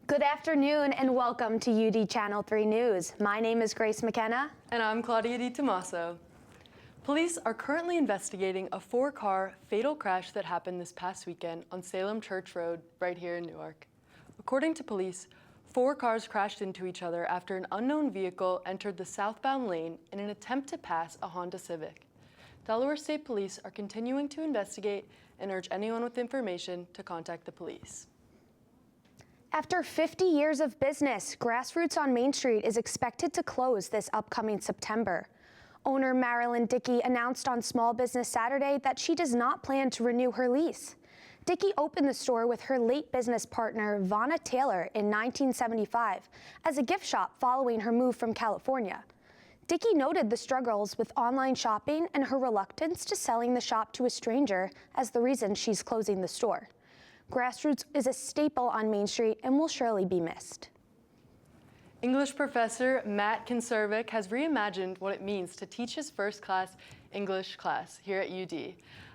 Good afternoon and welcome to UD Channel 3 News. My name is Grace McKenna. And I'm Claudia Di Tommaso. Police are currently investigating a 4-car fatal crash that happened this past weekend on Salem Church Road right here in Newark. According to police, 4 cars crashed into each other after an unknown vehicle entered the southbound lane in an attempt to pass a Honda Civic. Delaware State Police are continuing to investigate and urge anyone with information to contact the police. After 50 years of business, Grassroots on Main Street is expected to close this upcoming September. Owner Marilyn Dickey announced on Small Business Saturday that she does not plan to renew her lease. Dickey opened the store with her late business partner, Vonna Taylor, in 1975 as a gift shop following her move from California. Dickey noted the struggles with online shopping and her reluctance to selling the shop to a stranger as the reason she's closing the store. Grassroots is a staple on Main Street and will surely be missed. English professor Matt Kinservic has reimagined what it means to teach his first-class English class here at UD.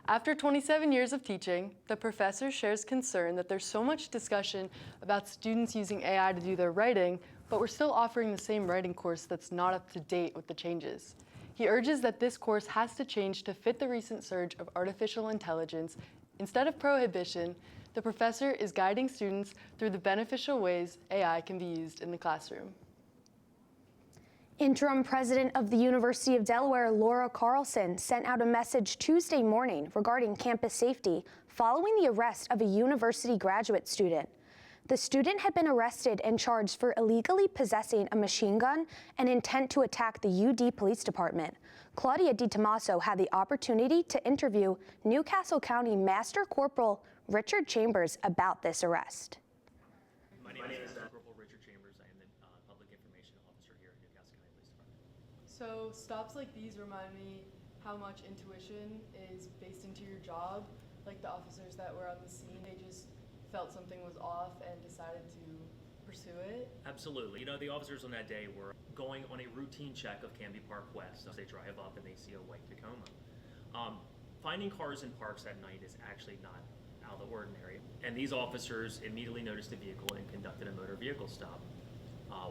After 27 years of teaching, the professor shares concern that there's so much discussion about students using AI to do their writing, but we're still offering the same writing course that's not up to date with the changes. He urges that this course has to change to fit the recent surge of artificial intelligence. Instead of prohibition, the professor is guiding students through the beneficial ways AI can be used in the classroom. Interim President of the University of Delaware, Laura Carlson, sent out a message Tuesday morning regarding campus safety following the arrest of a university graduate student. The student had been arrested and charged for illegally possessing a machine gun and intent to attack the UD Police Department. Claudia Di Tommaso had the opportunity to interview Newcastle County Master Corporal Richard Chambers about this arrest. My name is Corporal Richard Chambers. I am the Public Information Officer here at Newcastle County Police Department. So stops like these remind me how much intuition is based into your job. Like the officers that were on the scene, they just felt something was off and decided to pursue it. Absolutely. You know, the officers on that day were going on a routine check of Canby Park West. They drive up and they see a white Tacoma. Finding cars in parks at night is actually not out of the ordinary. And these officers immediately noticed the vehicle and conducted a motor vehicle stop.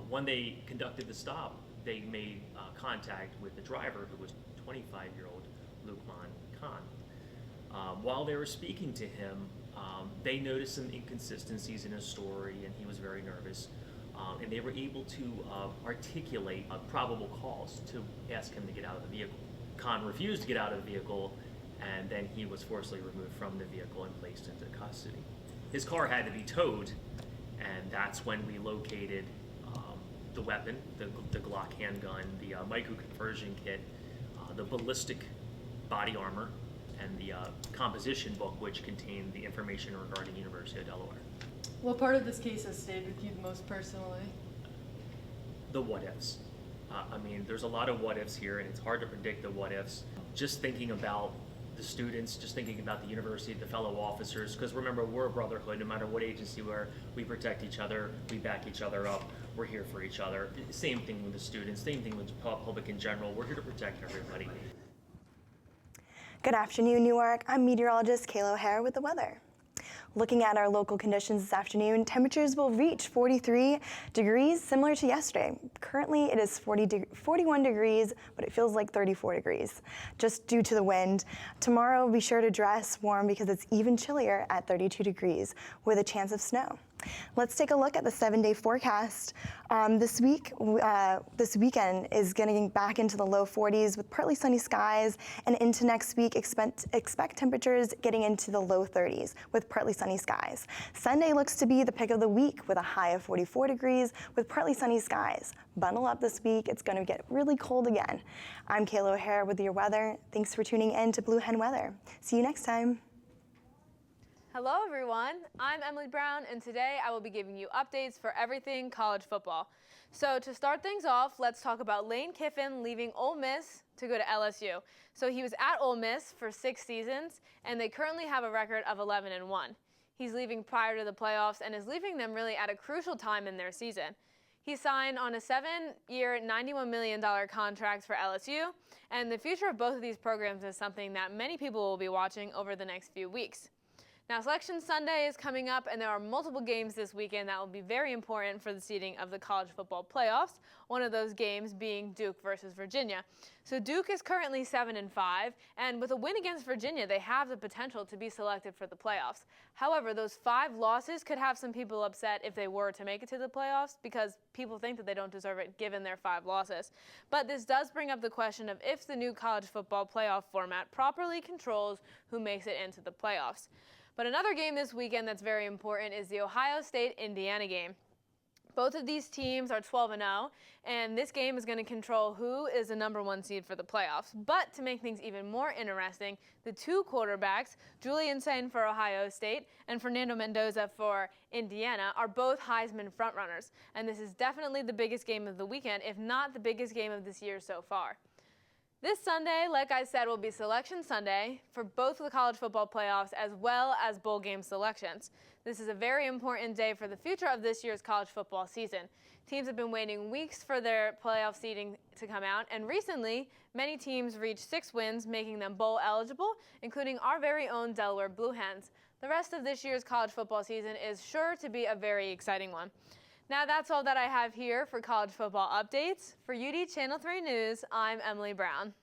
When they conducted the stop, they made contact with the driver, who was 25-year-old Lukman Khan. While they were speaking to him, they noticed some inconsistencies in his story, and he was very nervous. And they were able to articulate probable cause to ask him to get out of the vehicle. Khan refused to get out of the vehicle, and then he was forcibly removed from the vehicle and placed into custody. His car had to be towed, and that's when we located the weapon, the Glock handgun, the micro-conversion kit, the ballistic body armor, and the composition book, which contained the information regarding University of Delaware. What part of this case has stayed with you the most personally? The what-ifs. I mean, there's a lot of what-ifs here, and it's hard to predict the what-ifs. Just thinking about the students, just thinking about the university, the fellow officers, because remember, we're a brotherhood. No matter what agency we are, we protect each other, we back each other up, we're here for each other. Same thing with the students, same thing with the public in general. We're here to protect everybody. Good afternoon, Newark. I'm meteorologist Kayla O'Hare with the weather. Looking at our local conditions this afternoon, temperatures will reach 43 degrees, similar to yesterday. Currently, it is 41 degrees, but it feels like 34 degrees, just due to the wind. Tomorrow, be sure to dress warm because it's even chillier at 32 degrees, with a chance of snow. Let's take a look at the 7-day forecast. This weekend is getting back into the low 40s with partly sunny skies, and into next week, expect temperatures getting into the low 30s with partly sunny skies. Sunday looks to be the pick of the week with a high of 44 degrees with partly sunny skies. Bundle up this week, it's going to get really cold again. I'm Kayla O'Hare with your weather. Thanks for tuning in to Blue Hen Weather. See you next time. Hello everyone, I'm Emily Brown, and today I will be giving you updates for everything college football. So to start things off, let's talk about Lane Kiffin leaving Ole Miss to go to LSU. So he was at Ole Miss for 6 seasons, and they currently have a record of 11-1. He's leaving prior to the playoffs and is leaving them really at a crucial time in their season. He signed on a 7-year, $91 million contract for LSU, and the future of both of these programs is something that many people will be watching over the next few weeks. Now, Selection Sunday is coming up, and there are multiple games this weekend that will be very important for the seeding of the college football playoffs, one of those games being Duke versus Virginia. So Duke is currently 7-5, and with a win against Virginia, they have the potential to be selected for the playoffs. However, those 5 losses could have some people upset if they were to make it to the playoffs, because people think that they don't deserve it given their 5 losses. But this does bring up the question of if the new college football playoff format properly controls who makes it into the playoffs. But another game this weekend that's very important is the Ohio State-Indiana game. Both of these teams are 12-0, and this game is going to control who is the number 1 seed for the playoffs. But to make things even more interesting, the 2 quarterbacks, Julian Sain for Ohio State and Fernando Mendoza for Indiana, are both Heisman frontrunners. And this is definitely the biggest game of the weekend, if not the biggest game of this year so far. This Sunday, like I said, will be Selection Sunday for both the college football playoffs as well as bowl game selections. This is a very important day for the future of this year's college football season. Teams have been waiting weeks for their playoff seeding to come out, and recently, many teams reached 6 wins, making them bowl eligible, including our very own Delaware Blue Hens. The rest of this year's college football season is sure to be a very exciting one. Now that's all that I have here for college football updates. For UD Channel 3 News, I'm Emily Brown.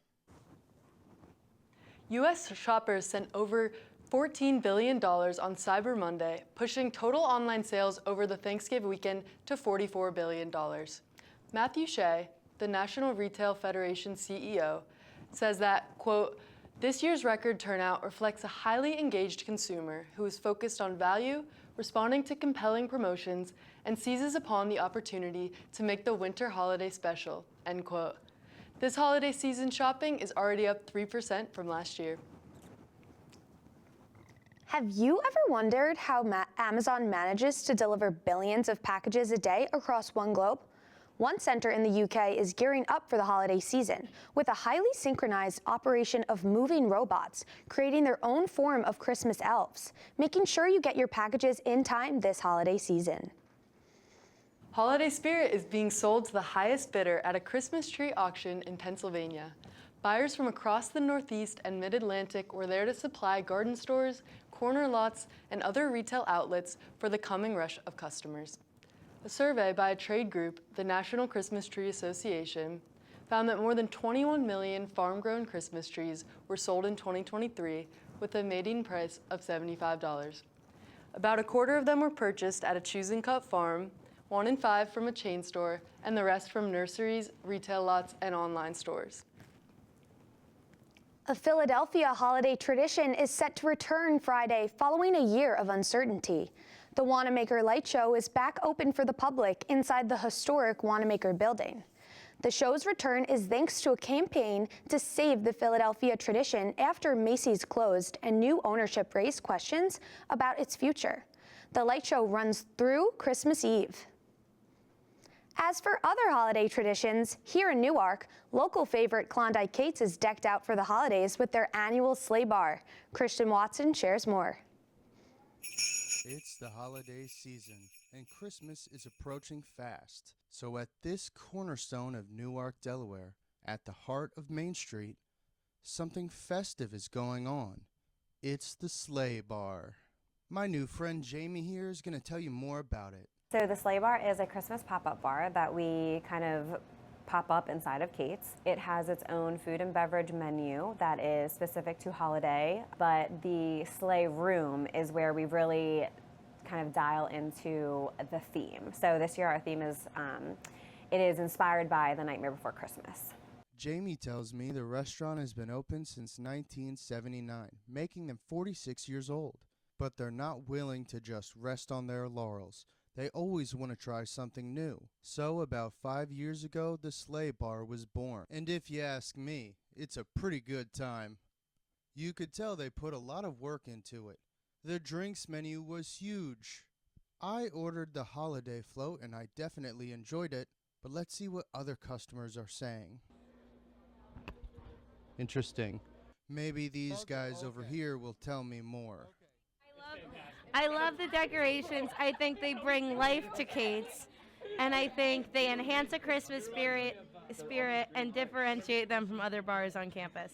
U.S. shoppers spent over $14 billion on Cyber Monday, pushing total online sales over the Thanksgiving weekend to $44 billion. Matthew Shea, the National Retail Federation CEO, says that, quote, "This year's record turnout reflects a highly engaged consumer who is focused on value, responding to compelling promotions, and seizes upon the opportunity to make the winter holiday special," end quote. This holiday season shopping is already up 3% from last year. Have you ever wondered how Amazon manages to deliver billions of packages a day across one globe? One center in the UK is gearing up for the holiday season with a highly synchronized operation of moving robots, creating their own form of Christmas elves, making sure you get your packages in time this holiday season. Holiday Spirit is being sold to the highest bidder at a Christmas tree auction in Pennsylvania. Buyers from across the Northeast and Mid-Atlantic were there to supply garden stores, corner lots, and other retail outlets for the coming rush of customers. A survey by a trade group, the National Christmas Tree Association, found that more than 21 million farm-grown Christmas trees were sold in 2023 with a median price of $75. About a quarter of them were purchased at a Choose and Cut farm, 1 in 5 from a chain store, and the rest from nurseries, retail lots, and online stores. A Philadelphia holiday tradition is set to return Friday following a year of uncertainty. The Wanamaker Light Show is back open for the public inside the historic Wanamaker building. The show's return is thanks to a campaign to save the Philadelphia tradition after Macy's closed and new ownership raised questions about its future. The light show runs through Christmas Eve. As for other holiday traditions, here in Newark, local favorite Klondike Kate's is decked out for the holidays with their annual sleigh bar. Christian Watson shares more. It's the holiday season, and Christmas is approaching fast. So at this cornerstone of Newark, Delaware, at the heart of Main Street, something festive is going on. It's the Sleigh Bar. My new friend Jamie here is going to tell you more about it. So the Sleigh Bar is a Christmas pop-up bar that we kind of pop up inside of Kate's. It has its own food and beverage menu that is specific to holiday, but the sleigh room is where we really kind of dial into the theme. So this year our theme is, it is inspired by The Nightmare Before Christmas. Jamie tells me the restaurant has been open since 1979, making them 46 years old. But they're not willing to just rest on their laurels. They always want to try something new. So about 5 years ago, the Sleigh Bar was born. And if you ask me, it's a pretty good time. You could tell they put a lot of work into it. The drinks menu was huge. I ordered the holiday float and I definitely enjoyed it, but let's see what other customers are saying. Interesting. Maybe these guys over here will tell me more. I love the decorations. I think they bring life to Kate's, and I think they enhance the Christmas spirit and differentiate them from other bars on campus.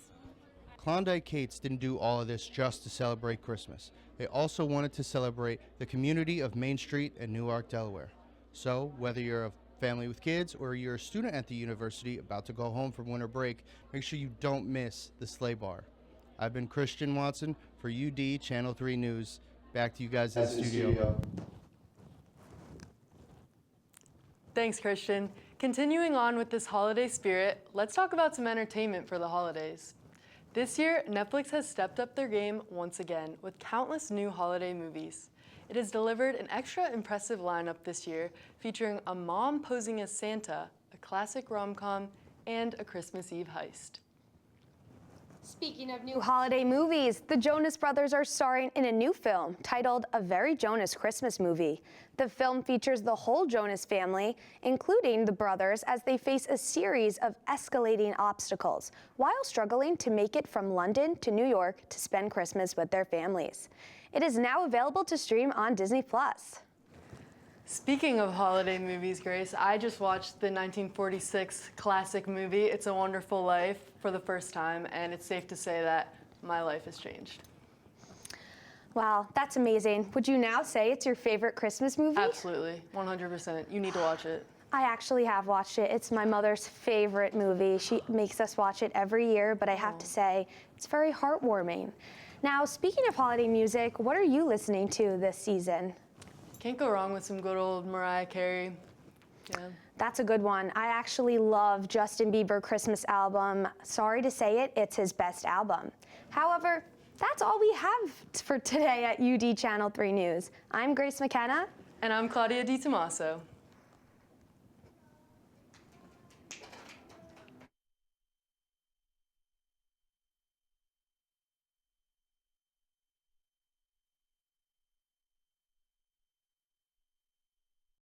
Klondike Kates didn't do all of this just to celebrate Christmas. They also wanted to celebrate the community of Main Street in Newark, Delaware. So, whether you're a family with kids or you're a student at the university about to go home for winter break, make sure you don't miss the sleigh bar. I've been Christian Watson for UD Channel 3 News. Back to you guys in the studio. Thanks, Christian. Continuing on with this holiday spirit, let's talk about some entertainment for the holidays. This year, Netflix has stepped up their game once again with countless new holiday movies. It has delivered an extra impressive lineup this year, featuring a mom posing as Santa, a classic rom-com, and a Christmas Eve heist. Speaking of new holiday movies, the Jonas Brothers are starring in a new film titled A Very Jonas Christmas Movie. The film features the whole Jonas family, including the brothers, as they face a series of escalating obstacles while struggling to make it from London to New York to spend Christmas with their families. It is now available to stream on Disney+. Speaking of holiday movies, Grace, I just watched the 1946 classic movie, It's a Wonderful Life, for the first time, and it's safe to say that my life has changed. Wow, that's amazing. Would you now say it's your favorite Christmas movie? Absolutely, 100%. You need to watch it. I actually have watched it. It's my mother's favorite movie. She makes us watch it every year, but I have to say, it's very heartwarming. Now, speaking of holiday music, what are you listening to this season? Can't go wrong with some good old Mariah Carey. Yeah. That's a good one. I actually love Justin Bieber Christmas album. Sorry to say it, it's his best album. However, that's all we have for today at UD Channel 3 News. I'm Grace McKenna. And I'm Claudia DiTomaso.